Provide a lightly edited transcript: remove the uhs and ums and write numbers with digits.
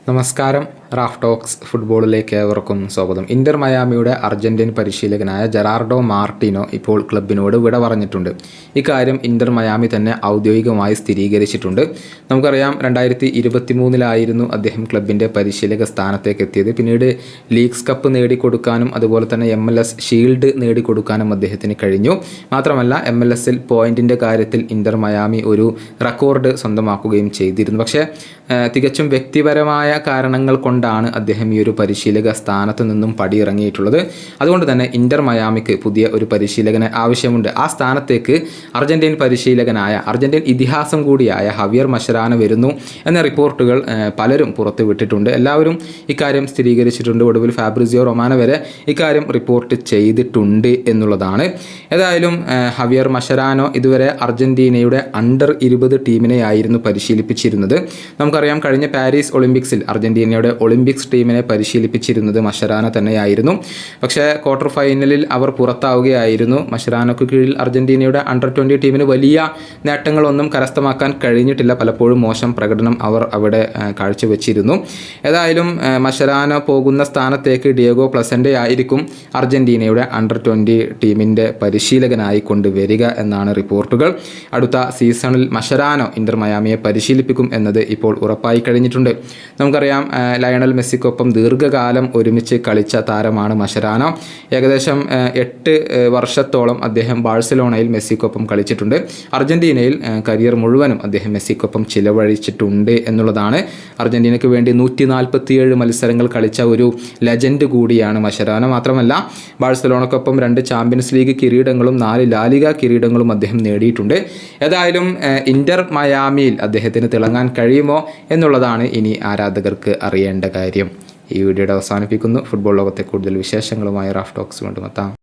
നമസ്കാരം. Raf talks ഫുട്ബോളിലേക്ക് ഏവർക്കും സ്വാഗതം. ഇന്റർ മയാമിയുടെ അർജന്റീൻ പരിശീലകനായ ജെറാർഡോ മാർട്ടിനോ ഇപ്പോൾ ക്ലബിനോട് വിട പറഞ്ഞിട്ടുണ്ട്. ഇക്കാര്യം ഇന്റർ മയാമി തന്നെ ഔദ്യോഗികമായി സ്ഥിരീകരിച്ചിട്ടുണ്ട്. നമുക്കറിയാം 2023 അദ്ദേഹം ക്ലബിൻ്റെ പരിശീലക സ്ഥാനത്തേക്ക് എത്തിയത്. പിന്നീട് ലീഗ്സ് കപ്പ് നേടിക്കൊടുക്കാനും അതുപോലെ തന്നെ MLS ഷീൽഡ് നേടിക്കൊടുക്കാനും അദ്ദേഹത്തിന് കഴിഞ്ഞു. മാത്രമല്ല MLS പോയിന്റിൻ്റെ കാര്യത്തിൽ ഇന്റർ മയാമി ഒരു റെക്കോർഡ് സ്വന്തമാക്കുകയും ചെയ്തിരുന്നു. പക്ഷേ തികച്ചും വ്യക്തിപരമായ കാരണങ്ങൾ കൊണ്ടാണ് അദ്ദേഹം ഈ ഒരു പരിശീലക സ്ഥാനത്ത് നിന്നും പടിയിറങ്ങിയിട്ടുള്ളത്. അതുകൊണ്ട് തന്നെ ഇന്റർ മയാമിക്ക് പുതിയ ഒരു പരിശീലകനെ ആവശ്യമുണ്ട്. ആ സ്ഥാനത്തേക്ക് അർജന്റീൻ അർജന്റീൻ ഇതിഹാസം കൂടിയായ ഹവിയർ മഷരാനോ വരുന്നു എന്ന റിപ്പോർട്ടുകൾ പലരും പുറത്തുവിട്ടിട്ടുണ്ട്. എല്ലാവരും ഇക്കാര്യം സ്ഥിരീകരിച്ചിട്ടുണ്ട്. ഒടുവിൽ ഫാബ്രിസിയോ റൊമാനോ വരെ ഇക്കാര്യം റിപ്പോർട്ട് ചെയ്തിട്ടുണ്ട് എന്നുള്ളതാണ്. ഏതായാലും ഹവിയർ മഷരാനോ ഇതുവരെ അർജന്റീനയുടെ അണ്ടർ 20 ടീമിനെയായിരുന്നു പരിശീലിപ്പിച്ചിരുന്നത്. നമുക്കറിയാം, കഴിഞ്ഞ പാരീസ് ഒളിമ്പിക്സിൽ അർജന്റീനയുടെ ഒളിമ്പിക്സ് ടീമിനെ പരിശീലിപ്പിച്ചിരുന്നത് മഷരാനോ തന്നെയായിരുന്നു. പക്ഷേ ക്വാർട്ടർ ഫൈനലിൽ അവർ പുറത്താവുകയായിരുന്നു. മഷരാനോക്ക് കീഴിൽ അർജന്റീനയുടെ അണ്ടർ 20 ടീമിന് വലിയ നേട്ടങ്ങളൊന്നും കരസ്ഥമാക്കാൻ കഴിഞ്ഞിട്ടില്ല. പലപ്പോഴും മോശം പ്രകടനം അവർ അവിടെ കാഴ്ചവെച്ചിരുന്നു. ഏതായാലും മഷരാനോ പോകുന്ന സ്ഥാനത്തേക്ക് ഡിയേഗോ പ്ലസൻ്റെ ആയിരിക്കും അർജന്റീനയുടെ അണ്ടർ 20 ടീമിൻ്റെ പരിശീലകനായി കൊണ്ടുവരിക എന്നാണ് റിപ്പോർട്ടുകൾ. അടുത്ത സീസണിൽ മഷരാനോ ഇന്റർ മയാമിയെ പരിശീലിപ്പിക്കും എന്നത് ഇപ്പോൾ ഉറപ്പായി കഴിഞ്ഞിട്ടുണ്ട്. നമുക്കറിയാം, ലയണൽ മെസ്സിക്കൊപ്പം ദീർഘകാലം ഒരുമിച്ച് കളിച്ച താരമാണ് മഷരാനോ. ഏകദേശം 8 വർഷത്തോളം അദ്ദേഹം ബാഴ്സലോണയിൽ മെസ്സിക്കൊപ്പം കളിച്ചിട്ടുണ്ട്. അർജന്റീനയിൽ കരിയർ മുഴുവനും അദ്ദേഹം മെസ്സിക്കൊപ്പം ചിലവഴിച്ചിട്ടുണ്ട് എന്നുള്ളതാണ്. അർജന്റീനയ്ക്ക് വേണ്ടി 147 മത്സരങ്ങൾ കളിച്ച ഒരു ലെജൻഡ് കൂടിയാണ് മഷരാനോ. മാത്രമല്ല, ബാഴ്സലോണക്കൊപ്പം 2 ചാമ്പ്യൻസ് ലീഗ് കിരീടങ്ങളും 4 ലാലിഗ കിരീടങ്ങളും അദ്ദേഹം നേടിയിട്ടുണ്ട്. ഏതായാലും ഇന്റർ മയാമിയിൽ അദ്ദേഹത്തിന് തിളങ്ങാൻ കഴിയുമോ എന്നുള്ളതാണ് ഇനി ആരാധകർക്ക് അറിയേണ്ട കാര്യം. ഈ വീഡിയോയുടെ അവസാനിപ്പിക്കുന്നു. ഫുട്ബോൾ ലോകത്തെ കൂടുതൽ വിശേഷങ്ങളുമായി റാഫ് ടോക്സ് കൊണ്ടുമെത്താം.